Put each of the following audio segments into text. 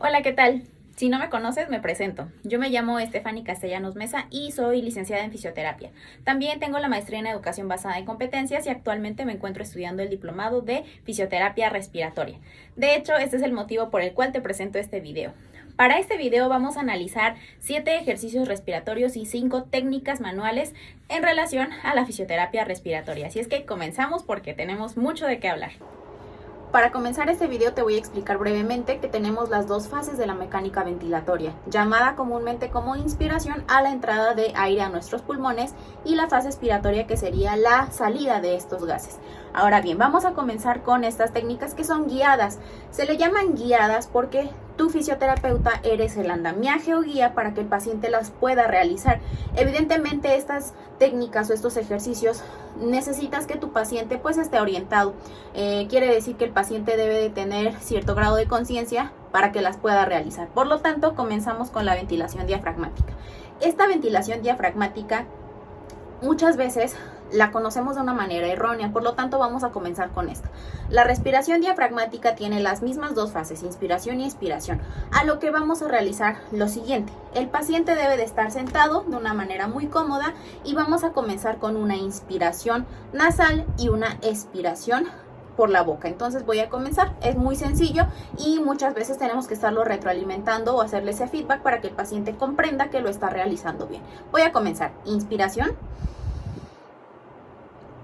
Hola, ¿qué tal? Si no me conoces, me presento. Yo me llamo Estefany Castellanos Mesa y soy licenciada en fisioterapia. También tengo la maestría en educación basada en competencias y actualmente me encuentro estudiando el diplomado de fisioterapia respiratoria. De hecho, este es el motivo por el cual te presento este video. Para este video vamos a analizar 7 ejercicios respiratorios y 5 técnicas manuales en relación a la fisioterapia respiratoria. Así es que comenzamos porque tenemos mucho de qué hablar. Para comenzar este video te voy a explicar brevemente que tenemos las dos fases de la mecánica ventilatoria, llamada comúnmente como inspiración a la entrada de aire a nuestros pulmones y la fase expiratoria que sería la salida de estos gases. Ahora bien, vamos a comenzar con estas técnicas que son guiadas. Se le llaman guiadas porque tu fisioterapeuta eres el andamiaje o guía para que el paciente las pueda realizar. Evidentemente estas técnicas o estos ejercicios necesitas que tu paciente pues esté orientado. Quiere decir que el paciente debe de tener cierto grado de conciencia para que las pueda realizar. Por lo tanto, comenzamos con la ventilación diafragmática. Esta ventilación diafragmática muchas veces la conocemos de una manera errónea, por lo tanto vamos a comenzar con esta. La respiración diafragmática tiene las mismas dos fases, inspiración y expiración, a lo que vamos a realizar lo siguiente. El paciente debe de estar sentado de una manera muy cómoda y vamos a comenzar con una inspiración nasal y una expiración por la boca. Entonces voy a comenzar, es muy sencillo y muchas veces tenemos que estarlo retroalimentando o hacerle ese feedback para que el paciente comprenda que lo está realizando bien. Voy a comenzar, inspiración,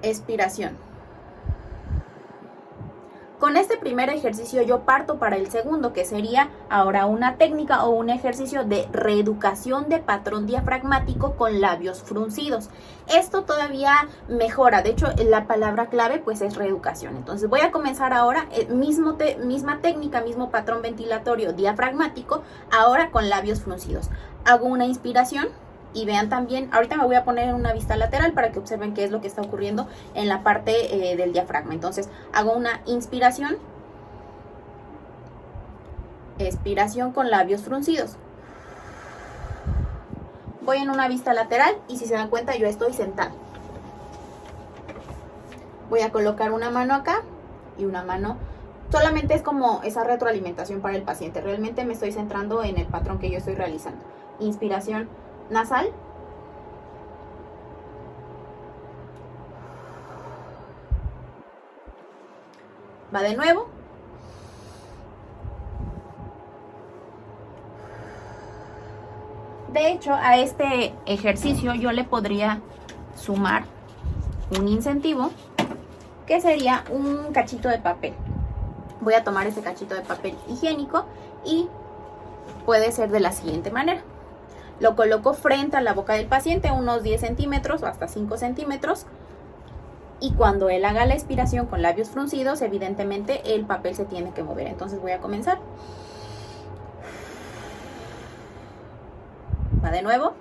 expiración. Con este primer ejercicio yo parto para el segundo, que sería ahora una técnica o un ejercicio de reeducación de patrón diafragmático con labios fruncidos. Esto todavía mejora, de hecho la palabra clave pues es reeducación. Entonces voy a comenzar ahora, misma técnica, mismo patrón ventilatorio diafragmático, ahora con labios fruncidos. Hago una inspiración. Y vean también, ahorita me voy a poner en una vista lateral para que observen qué es lo que está ocurriendo en la parte del diafragma. Entonces, hago una inspiración, expiración con labios fruncidos. Voy en una vista lateral y si se dan cuenta yo estoy sentada. Voy a colocar una mano acá y una mano. Solamente es como esa retroalimentación para el paciente. Realmente me estoy centrando en el patrón que yo estoy realizando. Inspiración nasal, va de nuevo, de hecho a este ejercicio yo le podría sumar un incentivo que sería un cachito de papel. Voy a tomar ese cachito de papel higiénico y puede ser de la siguiente manera. Lo coloco frente a la boca del paciente, unos 10 centímetros o hasta 5 centímetros. Y cuando él haga la expiración con labios fruncidos, evidentemente el papel se tiene que mover. Entonces voy a comenzar. Va de nuevo.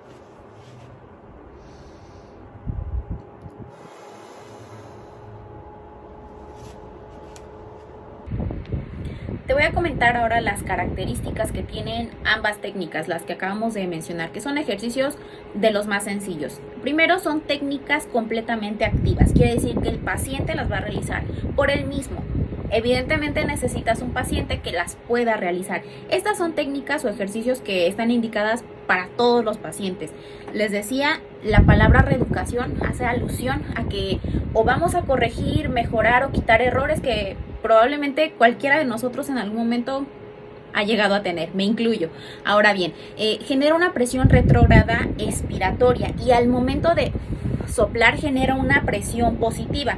Te voy a comentar ahora las características que tienen ambas técnicas, las que acabamos de mencionar, que son ejercicios de los más sencillos. Primero, son técnicas completamente activas, quiere decir que el paciente las va a realizar por él mismo. Evidentemente necesitas un paciente que las pueda realizar. Estas son técnicas o ejercicios que están indicadas para todos los pacientes. Les decía, la palabra reeducación hace alusión a que o vamos a corregir, mejorar o quitar errores que probablemente cualquiera de nosotros en algún momento ha llegado a tener, me incluyo. Ahora bien, genera una presión retrógrada expiratoria y al momento de soplar genera una presión positiva.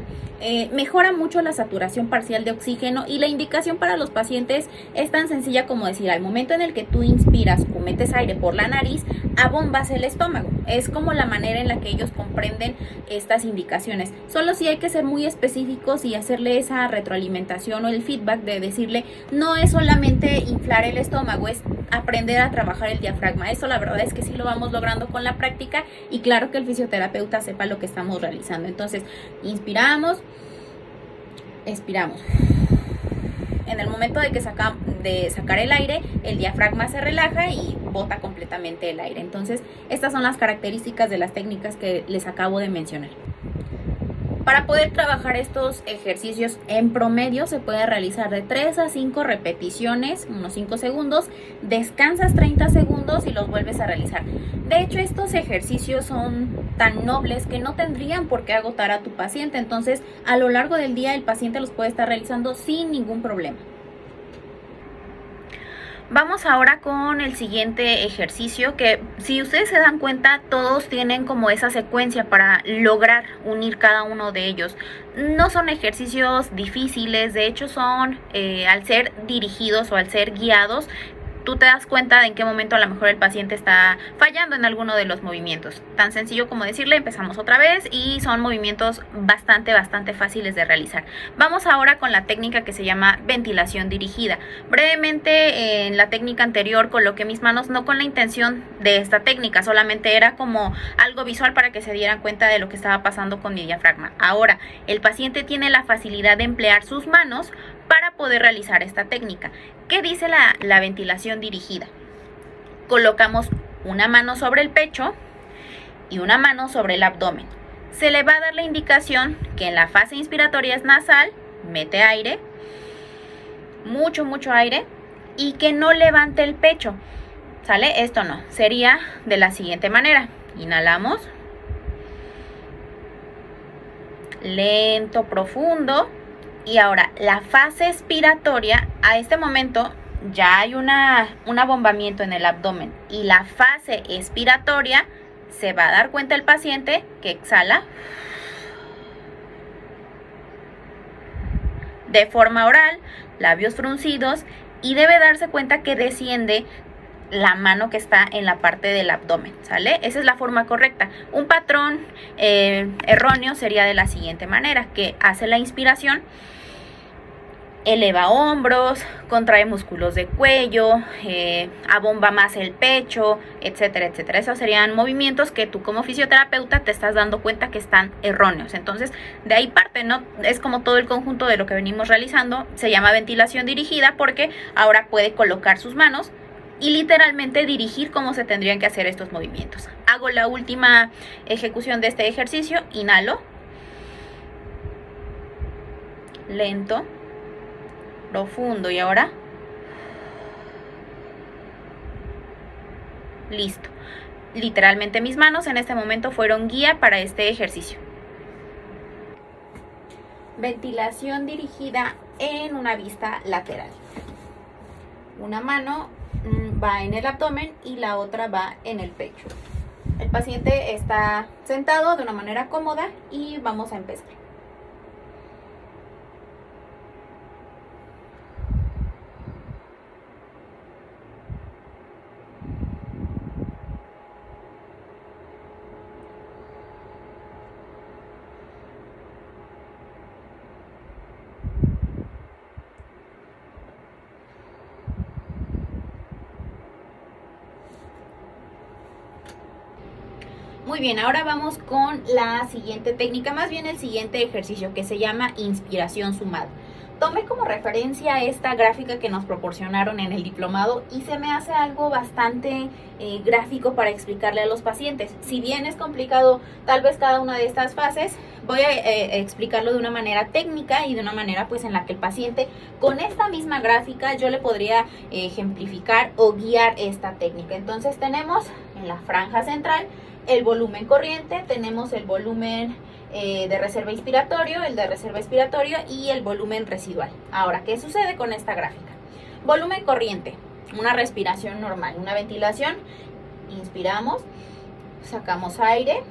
Mejora mucho la saturación parcial de oxígeno y la indicación para los pacientes es tan sencilla como decir, al momento en el que tú inspiras o metes aire por la nariz, abombas el estómago. Es como la manera en la que ellos comprenden estas indicaciones. Solo si hay que ser muy específicos y hacerle esa retroalimentación o el feedback de decirle, no es solamente inflar el estómago, es aprender a trabajar el diafragma. Eso la verdad es que sí lo vamos logrando con la práctica y claro que el fisioterapeuta sepa lo que estamos realizando. Entonces, inspiramos, expiramos. En el momento de sacar el aire, el diafragma se relaja y bota completamente el aire. Entonces, estas son las características de las técnicas que les acabo de mencionar. Para poder trabajar estos ejercicios en promedio se puede realizar de 3 a 5 repeticiones, unos 5 segundos, descansas 30 segundos y los vuelves a realizar. De hecho, estos ejercicios son tan nobles que no tendrían por qué agotar a tu paciente, entonces a lo largo del día el paciente los puede estar realizando sin ningún problema. Vamos ahora con el siguiente ejercicio que, si ustedes se dan cuenta, todos tienen como esa secuencia para lograr unir cada uno de ellos. No son ejercicios difíciles, de hecho son, al ser dirigidos o al ser guiados, tú te das cuenta de en qué momento a lo mejor el paciente está fallando en alguno de los movimientos. Tan sencillo como decirle, empezamos otra vez, y son movimientos bastante fáciles de realizar. Vamos ahora con la técnica que se llama ventilación dirigida. Brevemente, en la técnica anterior coloqué mis manos no con la intención de esta técnica, solamente era como algo visual para que se dieran cuenta de lo que estaba pasando con mi diafragma. Ahora, el paciente tiene la facilidad de emplear sus manos para poder realizar esta técnica. ¿Qué dice la ventilación dirigida? Colocamos una mano sobre el pecho y una mano sobre el abdomen. Se le va a dar la indicación que en la fase inspiratoria es nasal, mete aire, mucho aire, y que no levante el pecho, ¿sale? Esto no, sería de la siguiente manera. Inhalamos, lento, profundo. Y ahora, la fase expiratoria, a este momento ya hay un abombamiento en el abdomen. Y la fase expiratoria, se va a dar cuenta el paciente que exhala de forma oral, labios fruncidos, y debe darse cuenta que desciende la mano que está en la parte del abdomen, ¿sale? Esa es la forma correcta. Un patrón erróneo sería de la siguiente manera, que hace la inspiración, eleva hombros, contrae músculos de cuello, abomba más el pecho, etcétera, etcétera. Esos serían movimientos que tú como fisioterapeuta te estás dando cuenta que están erróneos. Entonces, de ahí parte, ¿no? Es como todo el conjunto de lo que venimos realizando. Se llama ventilación dirigida porque ahora puede colocar sus manos y literalmente dirigir cómo se tendrían que hacer estos movimientos. Hago la última ejecución de este ejercicio. Inhalo, lento, profundo, y ahora listo. Literalmente mis manos en este momento fueron guía para este ejercicio. Ventilación dirigida en una vista lateral. Una mano va en el abdomen y la otra va en el pecho. El paciente está sentado de una manera cómoda y vamos a empezar. Muy bien, ahora vamos con la siguiente técnica, más bien el siguiente ejercicio, que se llama inspiración sumada. Tomé como referencia esta gráfica que nos proporcionaron en el diplomado y se me hace algo bastante gráfico para explicarle a los pacientes. Si bien es complicado tal vez cada una de estas fases, voy a explicarlo de una manera técnica y de una manera pues en la que el paciente con esta misma gráfica yo le podría ejemplificar o guiar esta técnica. Entonces tenemos en la franja central el volumen corriente, tenemos el volumen de reserva inspiratorio, el de reserva expiratorio y el volumen residual. Ahora, ¿qué sucede con esta gráfica? Volumen corriente, una respiración normal, una ventilación. Inspiramos, sacamos aire,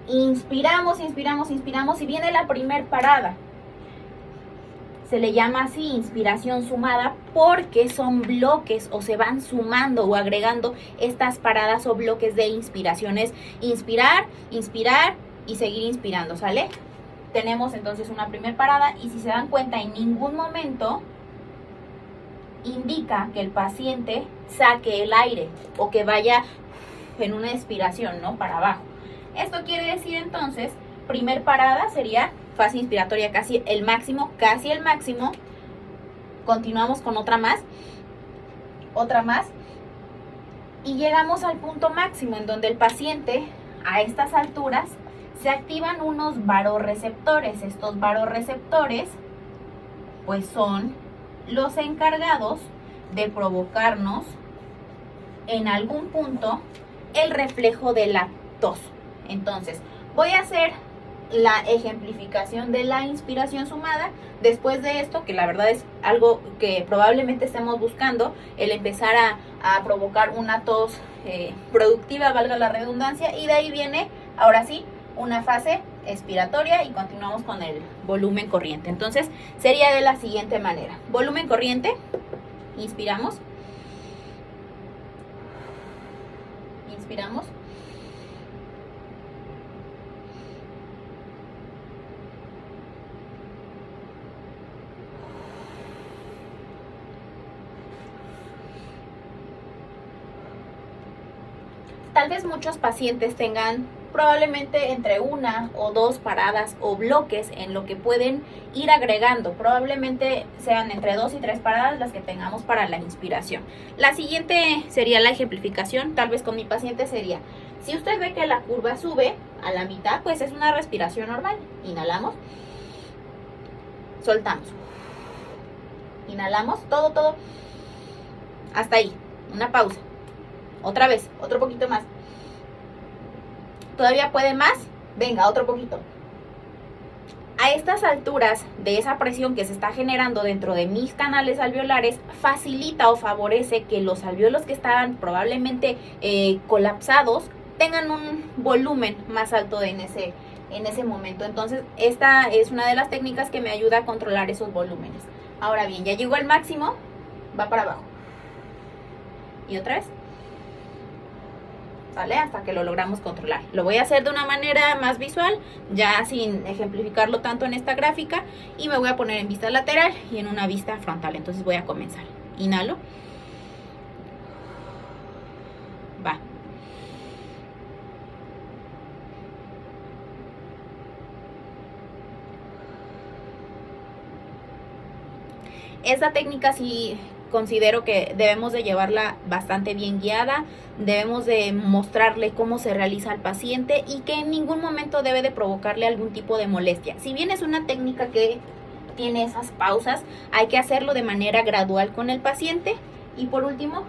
inspiramos y viene la primer parada. Se le llama así inspiración sumada porque son bloques o se van sumando o agregando estas paradas o bloques de inspiraciones. Inspirar, inspirar y seguir inspirando, ¿sale? Tenemos entonces una primera parada y si se dan cuenta en ningún momento indica que el paciente saque el aire o que vaya en una expiración, ¿no? Para abajo. Esto quiere decir entonces, primer parada sería fase inspiratoria casi el máximo. Continuamos con otra más y llegamos al punto máximo en donde el paciente a estas alturas se activan unos varorreceptores. Estos varorreceptores pues son los encargados de provocarnos en algún punto el reflejo de la tos. Entonces, voy a hacer la ejemplificación de la inspiración sumada. Después de esto, que la verdad es algo que probablemente estemos buscando, el empezar a provocar una tos productiva, valga la redundancia, y de ahí viene, ahora sí, una fase expiratoria y continuamos con el volumen corriente. Entonces, sería de la siguiente manera. Volumen corriente, inspiramos, inspiramos, tal vez muchos pacientes tengan probablemente entre una o dos paradas o bloques en lo que pueden ir agregando. Probablemente sean entre 2 y 3 paradas las que tengamos para la inspiración. La siguiente sería la ejemplificación. Tal vez con mi paciente sería, si usted ve que la curva sube a la mitad, pues es una respiración normal. Inhalamos, soltamos, inhalamos, todo, hasta ahí, una pausa. Otra vez, otro poquito más. ¿Todavía puede más? Venga, otro poquito. A estas alturas de esa presión que se está generando dentro de mis canales alveolares, facilita o favorece que los alvéolos que estaban probablemente colapsados tengan un volumen más alto en ese momento. Entonces, esta es una de las técnicas que me ayuda a controlar esos volúmenes. Ahora bien, ya llegó el máximo, va para abajo. Y otra vez. ¿Vale? Hasta que lo logramos controlar. Lo voy a hacer de una manera más visual, ya sin ejemplificarlo tanto en esta gráfica, y me voy a poner en vista lateral y en una vista frontal. Entonces voy a comenzar. Inhalo. Va. Esta técnica sí considero que debemos de llevarla bastante bien guiada, debemos de mostrarle cómo se realiza al paciente y que en ningún momento debe de provocarle algún tipo de molestia. Si bien es una técnica que tiene esas pausas, hay que hacerlo de manera gradual con el paciente. Y por último,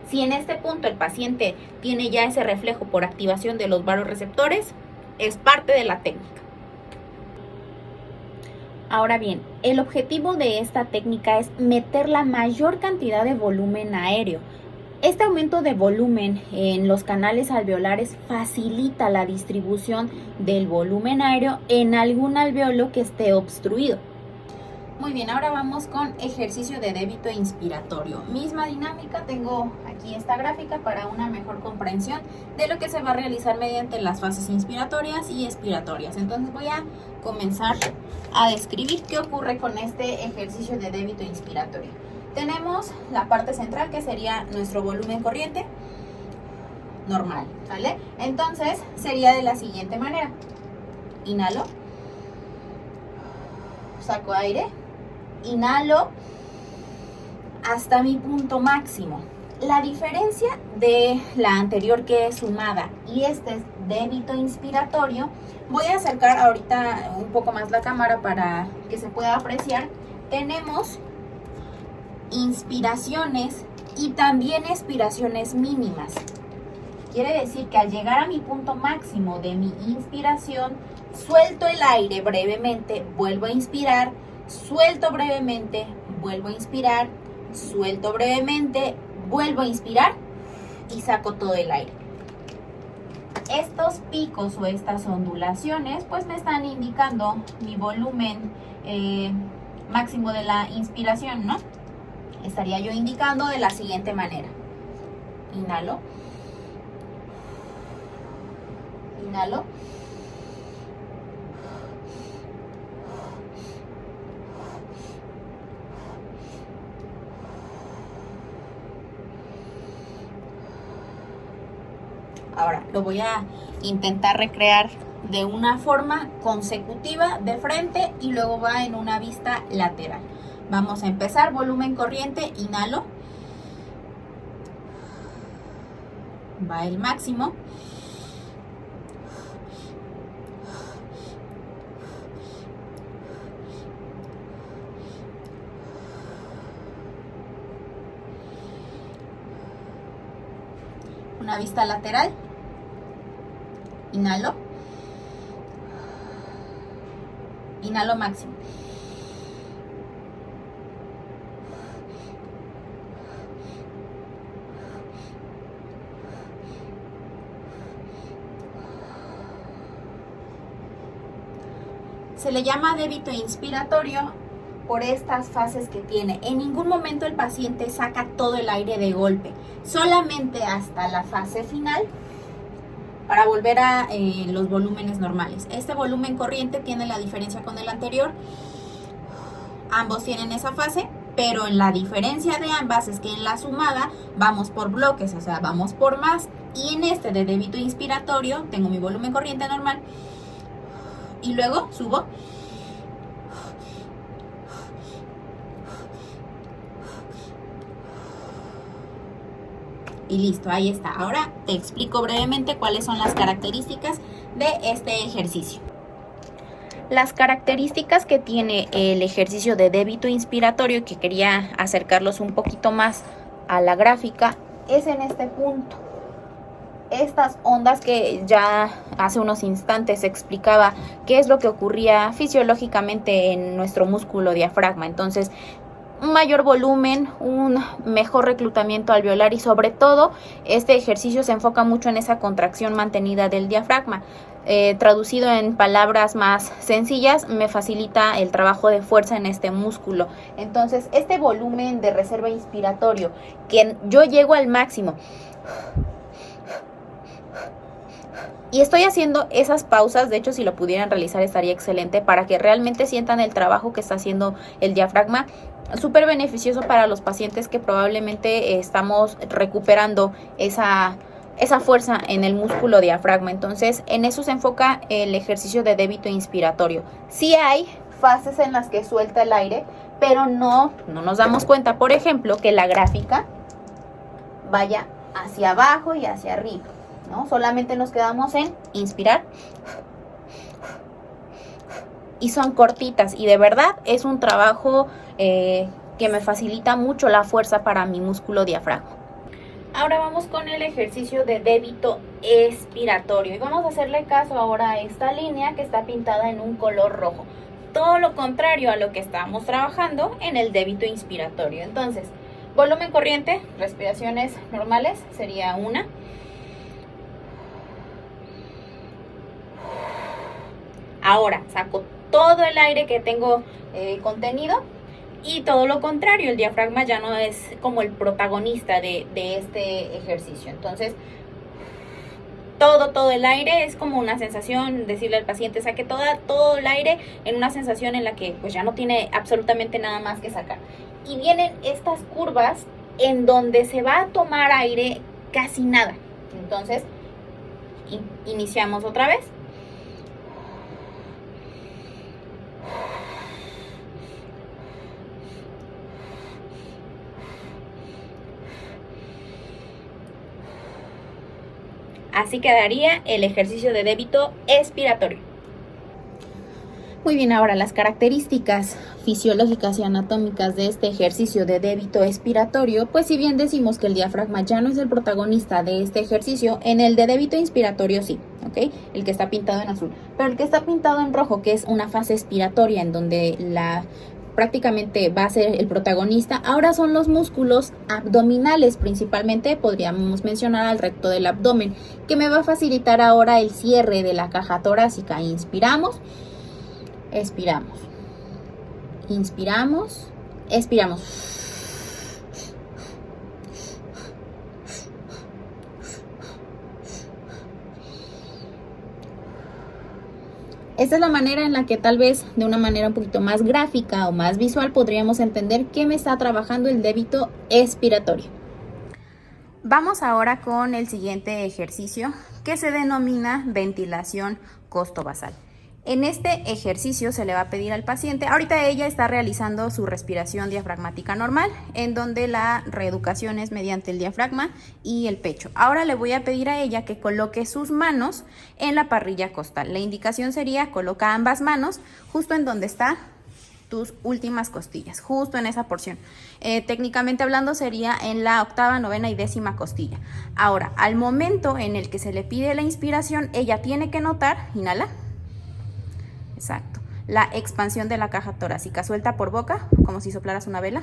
si en este punto el paciente tiene ya ese reflejo por activación de los varorreceptores, es parte de la técnica. Ahora bien, el objetivo de esta técnica es meter la mayor cantidad de volumen aéreo. Este aumento de volumen en los canales alveolares facilita la distribución del volumen aéreo en algún alveolo que esté obstruido. Muy bien, ahora vamos con ejercicio de débito inspiratorio. Misma dinámica, tengo aquí esta gráfica para una mejor comprensión de lo que se va a realizar mediante las fases inspiratorias y expiratorias. Entonces voy a comenzar a describir qué ocurre con este ejercicio de débito inspiratorio. Tenemos la parte central que sería nuestro volumen corriente normal, ¿vale? Entonces sería de la siguiente manera. Inhalo, saco aire, inhalo hasta mi punto máximo. La diferencia de la anterior, que es sumada, y este es débito inspiratorio, voy a acercar ahorita un poco más la cámara para que se pueda apreciar. Tenemos inspiraciones y también expiraciones mínimas. Quiere decir que al llegar a mi punto máximo de mi inspiración, suelto el aire brevemente, vuelvo a inspirar, suelto brevemente, vuelvo a inspirar, suelto brevemente, vuelvo a inspirar y saco todo el aire. Estos picos o estas ondulaciones pues me están indicando mi volumen máximo de la inspiración, ¿no? Estaría yo indicando de la siguiente manera. Inhalo, inhalo, ahora lo voy a intentar recrear de una forma consecutiva de frente y luego va en una vista lateral. Vamos a empezar, volumen corriente, inhalo, va el máximo, una vista lateral. Inhalo. Inhalo máximo. Se le llama débito inspiratorio por estas fases que tiene. En ningún momento el paciente saca todo el aire de golpe, solamente hasta la fase final para volver a los volúmenes normales. Este volumen corriente tiene la diferencia con el anterior. Ambos tienen esa fase, pero la diferencia de ambas es que en la sumada vamos por bloques, o sea, vamos por más. Y en este de débito inspiratorio tengo mi volumen corriente normal y luego subo. Y listo, ahí está. Ahora te explico brevemente cuáles son las características de este ejercicio. Las características que tiene el ejercicio de débito inspiratorio, que quería acercarlos un poquito más a la gráfica, es en este punto. Estas ondas que ya hace unos instantes explicaba qué es lo que ocurría fisiológicamente en nuestro músculo diafragma. Entonces, un mayor volumen, un mejor reclutamiento alveolar y sobre todo este ejercicio se enfoca mucho en esa contracción mantenida del diafragma. Traducido en palabras más sencillas, me facilita el trabajo de fuerza en este músculo. Entonces, este volumen de reserva inspiratorio, que yo llego al máximo y estoy haciendo esas pausas, de hecho si lo pudieran realizar estaría excelente para que realmente sientan el trabajo que está haciendo el diafragma. Súper beneficioso para los pacientes que probablemente estamos recuperando esa fuerza en el músculo diafragma. Entonces, en eso se enfoca el ejercicio de débito inspiratorio. Sí hay fases en las que suelta el aire, pero no nos damos cuenta, por ejemplo, que la gráfica vaya hacia abajo y hacia arriba, ¿no? Solamente nos quedamos en inspirar. Y son cortitas y de verdad es un trabajo que me facilita mucho la fuerza para mi músculo diafragma. Ahora vamos con el ejercicio de débito expiratorio y vamos a hacerle caso ahora a esta línea que está pintada en un color rojo. Todo lo contrario a lo que estábamos trabajando en el débito inspiratorio. Entonces, volumen corriente, respiraciones normales, sería una. Ahora saco todo el aire que tengo contenido y todo lo contrario, el diafragma ya no es como el protagonista de este ejercicio. Entonces, todo el aire es como una sensación, decirle al paciente saque todo el aire en una sensación en la que pues ya no tiene absolutamente nada más que sacar. Y vienen estas curvas en donde se va a tomar aire casi nada. Entonces, iniciamos otra vez. Así quedaría el ejercicio de débito expiratorio. Muy bien, ahora las características fisiológicas y anatómicas de este ejercicio de débito expiratorio, pues si bien decimos que el diafragma ya no es el protagonista de este ejercicio, en el de débito inspiratorio sí, ¿ok? El que está pintado en azul. Pero el que está pintado en rojo, que es una fase expiratoria en donde prácticamente va a ser el protagonista, ahora son los músculos abdominales principalmente, podríamos mencionar al recto del abdomen, que me va a facilitar ahora el cierre de la caja torácica. Inspiramos, expiramos, inspiramos, expiramos. Esta es la manera en la que tal vez de una manera un poquito más gráfica o más visual podríamos entender qué me está trabajando el débito expiratorio. Vamos ahora con el siguiente ejercicio que se denomina ventilación costovasal. En este ejercicio se le va a pedir al paciente, ahorita ella está realizando su respiración diafragmática normal, en donde la reeducación es mediante el diafragma y el pecho. Ahora le voy a pedir a ella que coloque sus manos en la parrilla costal. La indicación sería coloca ambas manos justo en donde está tus últimas costillas, justo en esa porción. Técnicamente hablando sería en la octava, novena y décima costilla. Ahora, al momento en el que se le pide la inspiración, ella tiene que notar, inhala, exacto, la expansión de la caja torácica. Suelta por boca, como si soplaras una vela.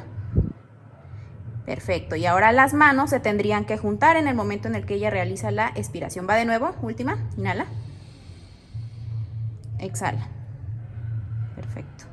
Perfecto, y ahora las manos se tendrían que juntar en el momento en el que ella realiza la expiración. Va de nuevo, última, inhala, exhala. Perfecto.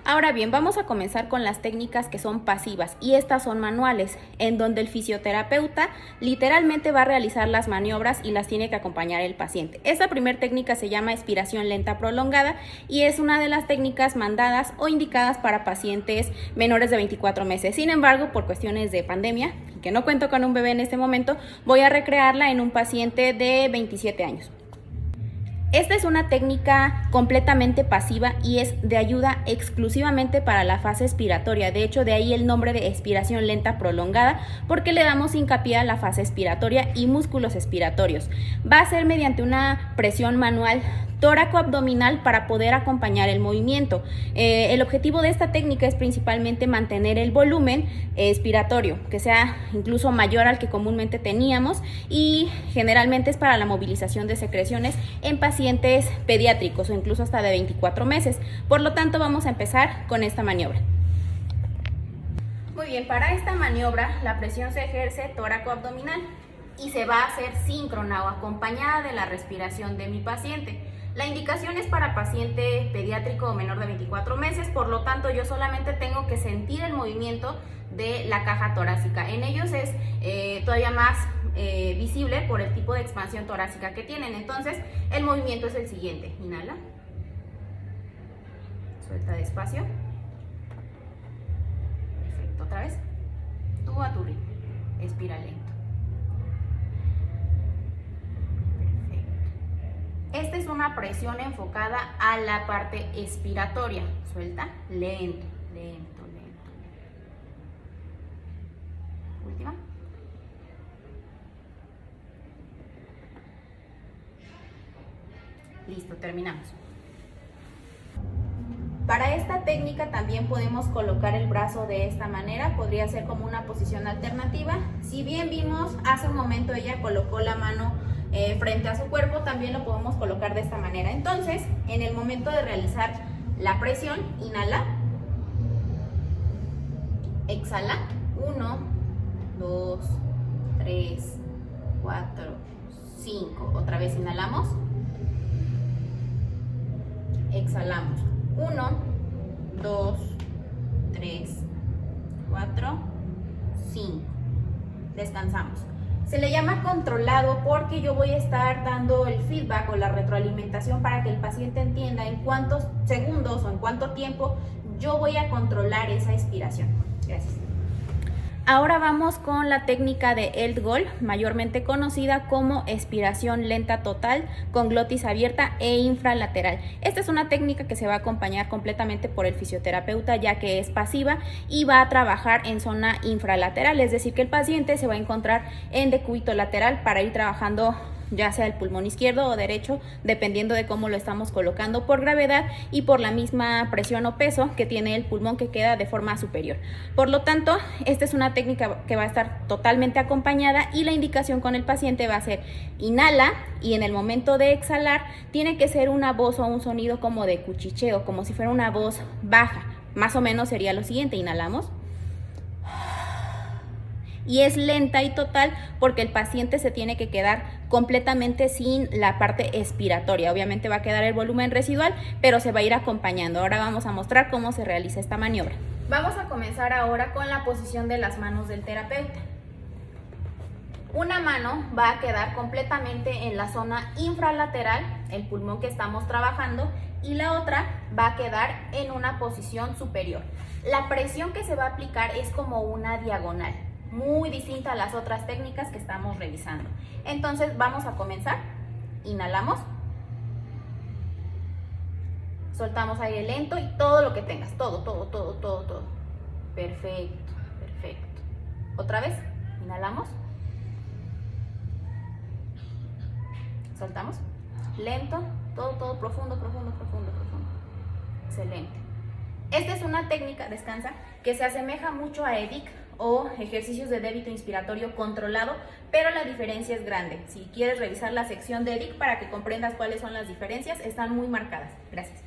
Ahora bien, vamos a comenzar con las técnicas que son pasivas y estas son manuales, en donde el fisioterapeuta literalmente va a realizar las maniobras y las tiene que acompañar el paciente. Esta primera técnica se llama expiración lenta prolongada y es una de las técnicas mandadas o indicadas para pacientes menores de 24 meses. Sin embargo, por cuestiones de pandemia, que no cuento con un bebé en este momento, voy a recrearla en un paciente de 27 años. Esta es una técnica completamente pasiva y es de ayuda exclusivamente para la fase expiratoria. De hecho, de ahí el nombre de expiración lenta prolongada, porque le damos hincapié a la fase expiratoria y músculos expiratorios. Va a ser mediante una presión manual tóraco-abdominal para poder acompañar el movimiento. El objetivo de esta técnica es principalmente mantener el volumen expiratorio, que sea incluso mayor al que comúnmente teníamos, y generalmente es para la movilización de secreciones en pacientes pediátricos o incluso hasta de 24 meses. Por lo tanto, vamos a empezar con esta maniobra. Muy bien, para esta maniobra la presión se ejerce tóraco-abdominal y se va a hacer síncrona o acompañada de la respiración de mi paciente. La indicación es para paciente pediátrico o menor de 24 meses, por lo tanto yo solamente tengo que sentir el movimiento de la caja torácica. En ellos es todavía más visible por el tipo de expansión torácica que tienen. Entonces el movimiento es el siguiente: inhala, suelta despacio, perfecto, otra vez, tú a tu ritmo, expira lento. Esta es una presión enfocada a la parte expiratoria. Suelta, lento, lento, lento. Última. Listo, terminamos. Para esta técnica también podemos colocar el brazo de esta manera, podría ser como una posición alternativa. Si bien vimos hace un momento ella colocó la mano frente a su cuerpo, también lo podemos colocar de esta manera. Entonces, en el momento de realizar la presión, inhala, exhala, 1, 2, 3, 4, 5, otra vez inhalamos, exhalamos, 1, 2, 3, 4, 5, descansamos. Se le llama controlado porque yo voy a estar dando el feedback o la retroalimentación para que el paciente entienda en cuántos segundos o en cuánto tiempo yo voy a controlar esa expiración. Gracias. Ahora vamos con la técnica de Eltgård, mayormente conocida como expiración lenta total con glotis abierta e infralateral. Esta es una técnica que se va a acompañar completamente por el fisioterapeuta, ya que es pasiva y va a trabajar en zona infralateral, es decir, que el paciente se va a encontrar en decúbito lateral para ir trabajando ya sea el pulmón izquierdo o derecho, dependiendo de cómo lo estamos colocando por gravedad y por la misma presión o peso que tiene el pulmón, que queda de forma superior. Por lo tanto, esta es una técnica que va a estar totalmente acompañada y la indicación con el paciente va a ser inhala, y en el momento de exhalar tiene que ser una voz o un sonido como de cuchicheo, como si fuera una voz baja. Más o menos sería lo siguiente: inhalamos. Y es lenta y total porque el paciente se tiene que quedar completamente sin la parte expiratoria. Obviamente va a quedar el volumen residual, pero se va a ir acompañando. Ahora vamos a mostrar cómo se realiza esta maniobra. Vamos a comenzar ahora con la posición de las manos del terapeuta. Una mano va a quedar completamente en la zona infralateral, el pulmón que estamos trabajando, y la otra va a quedar en una posición superior. La presión que se va a aplicar es como una diagonal. muy distinta a las otras técnicas que estamos revisando. Entonces vamos a comenzar. Inhalamos, soltamos aire lento y todo lo que tengas, todo. Perfecto, perfecto. Otra vez, inhalamos, soltamos, lento, todo profundo. Excelente. Esta es una técnica, descansa, que se asemeja mucho a EDIC o ejercicios de débito inspiratorio controlado, pero la diferencia es grande. Si quieres revisar la sección de EDIC para que comprendas cuáles son las diferencias, están muy marcadas. Gracias.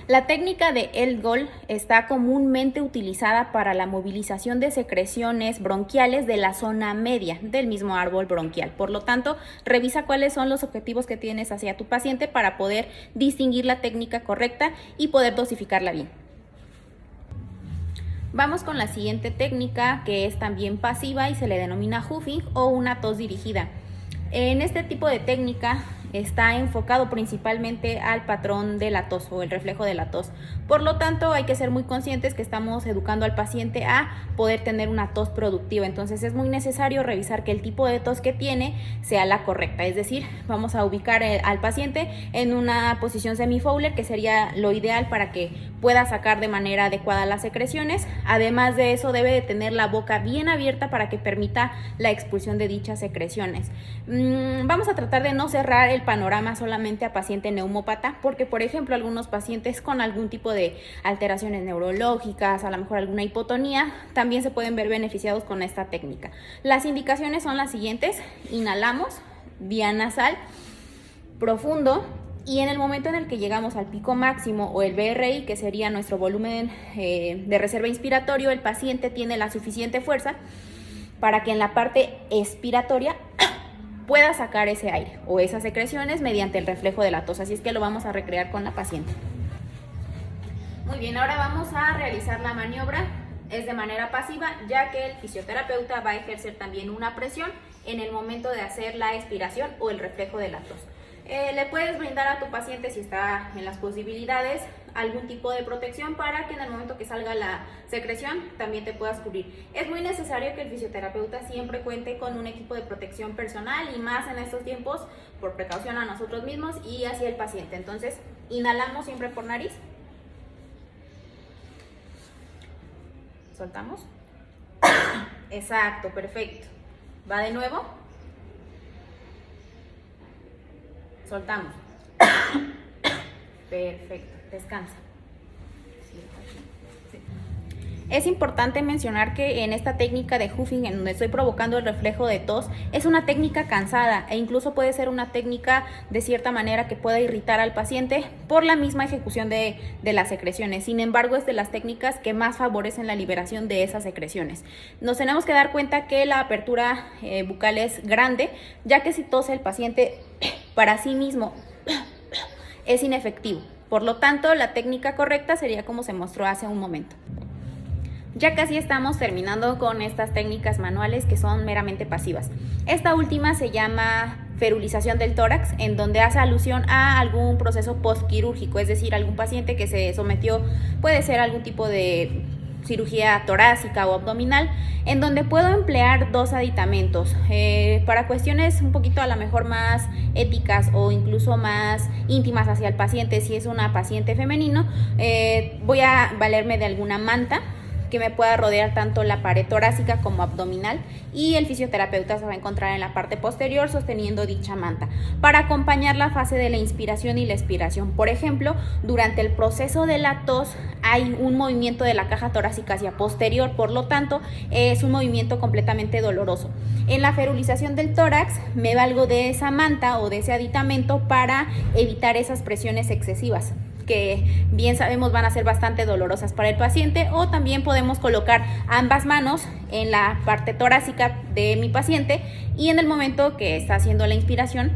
La técnica de Elgol está comúnmente utilizada para la movilización de secreciones bronquiales de la zona media del mismo árbol bronquial. Por lo tanto, revisa cuáles son los objetivos que tienes hacia tu paciente para poder distinguir la técnica correcta y poder dosificarla bien. Vamos con la siguiente técnica, que es también pasiva y se le denomina huffing o una tos dirigida. En este tipo de técnica está enfocado principalmente al patrón de la tos o el reflejo de la tos. Por lo tanto, hay que ser muy conscientes que estamos educando al paciente a poder tener una tos productiva. Entonces es muy necesario revisar que el tipo de tos que tiene sea la correcta. Es decir, vamos a ubicar al paciente en una posición semi-Fowler, que sería lo ideal para que pueda sacar de manera adecuada las secreciones. Además de eso, debe de tener la boca bien abierta para que permita la expulsión de dichas secreciones. Vamos a tratar de no cerrar el panorama solamente a paciente neumópata, porque por ejemplo algunos pacientes con algún tipo de alteraciones neurológicas, a lo mejor alguna hipotonía, también se pueden ver beneficiados con esta técnica. Las indicaciones son las siguientes: inhalamos vía nasal, profundo, y en el momento en el que llegamos al pico máximo o el BRI, que sería nuestro volumen de reserva inspiratorio, el paciente tiene la suficiente fuerza para que en la parte expiratoria pueda sacar ese aire o esas secreciones mediante el reflejo de la tos. Así es que lo vamos a recrear con la paciente. Muy bien, ahora vamos a realizar la maniobra. Es de manera pasiva, ya que el fisioterapeuta va a ejercer también una presión en el momento de hacer la expiración o el reflejo de la tos. Le puedes brindar a tu paciente, si está en las posibilidades, algún tipo de protección para que en el momento que salga la secreción también te puedas cubrir. Es muy necesario que el fisioterapeuta siempre cuente con un equipo de protección personal, y más en estos tiempos, por precaución a nosotros mismos y hacia el paciente. Entonces, inhalamos siempre por nariz. Soltamos. Exacto, perfecto. Va de nuevo. Soltamos. Perfecto. Descansa. Es importante mencionar que en esta técnica de huffing, en donde estoy provocando el reflejo de tos, es una técnica cansada e incluso puede ser una técnica de cierta manera que pueda irritar al paciente por la misma ejecución de las secreciones. Sin embargo, es de las técnicas que más favorecen la liberación de esas secreciones. Nos tenemos que dar cuenta que la apertura bucal es grande, ya que si tose el paciente para sí mismo es inefectivo. Por lo tanto, la técnica correcta sería como se mostró hace un momento. Ya casi estamos terminando con estas técnicas manuales que son meramente pasivas. Esta última se llama ferulización del tórax, en donde hace alusión a algún proceso postquirúrgico, es decir, algún paciente que se sometió, puede ser algún tipo de cirugía torácica o abdominal, en donde puedo emplear dos aditamentos. Para cuestiones un poquito a lo mejor más éticas o incluso más íntimas hacia el paciente, si es una paciente femenino, voy a valerme de alguna manta que me pueda rodear tanto la pared torácica como abdominal, y el fisioterapeuta se va a encontrar en la parte posterior sosteniendo dicha manta para acompañar la fase de la inspiración y la expiración. Por ejemplo, durante el proceso de la tos hay un movimiento de la caja torácica hacia posterior, por lo tanto es un movimiento completamente doloroso. En la ferulización del tórax me valgo de esa manta o de ese aditamento para evitar esas presiones excesivas, que bien sabemos van a ser bastante dolorosas para el paciente, o también podemos colocar ambas manos en la parte torácica de mi paciente y en el momento que está haciendo la inspiración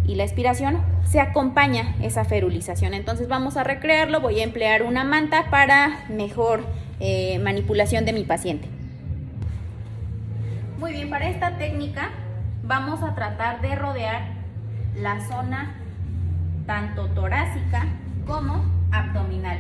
y la expiración se acompaña esa ferulización. Entonces vamos a recrearlo. Voy a emplear una manta para mejor manipulación de mi paciente. Muy bien, para esta técnica vamos a tratar de rodear la zona tanto torácica como abdominal.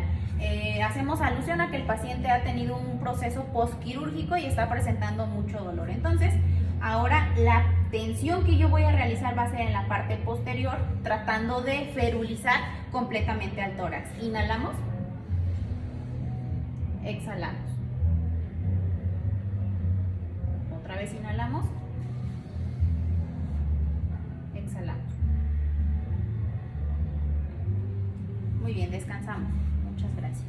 hacemos alusión a que el paciente ha tenido un proceso postquirúrgico y está presentando mucho dolor. Entonces, ahora la tensión que yo voy a realizar va a ser en la parte posterior, tratando de ferulizar completamente al tórax. Inhalamos, exhalamos. Otra vez inhalamos, exhalamos. Muy bien, descansamos. Muchas gracias.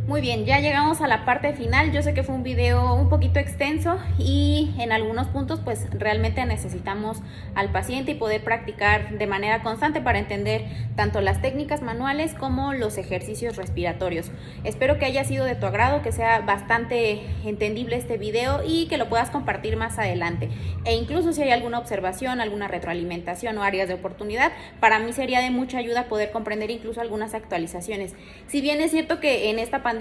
Muy bien, ya llegamos a la parte final. Yo sé que fue un video un poquito extenso y en algunos puntos pues realmente necesitamos al paciente y poder practicar de manera constante para entender tanto las técnicas manuales como los ejercicios respiratorios. Espero que haya sido de tu agrado, que sea bastante entendible este video y que lo puedas compartir más adelante. E incluso si hay alguna observación, alguna retroalimentación o áreas de oportunidad, para mí sería de mucha ayuda poder comprender incluso algunas actualizaciones. Si bien es cierto que en esta pandemia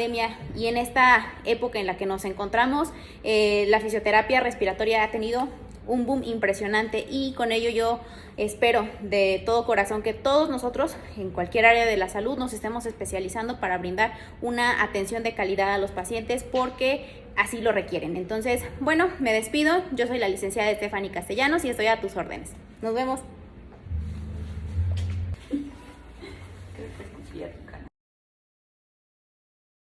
y en esta época en la que nos encontramos, la fisioterapia respiratoria ha tenido un boom impresionante y con ello yo espero de todo corazón que todos nosotros en cualquier área de la salud nos estemos especializando para brindar una atención de calidad a los pacientes porque así lo requieren. Entonces, bueno, me despido. Yo soy la licenciada Stephanie Castellanos y estoy a tus órdenes. Nos vemos.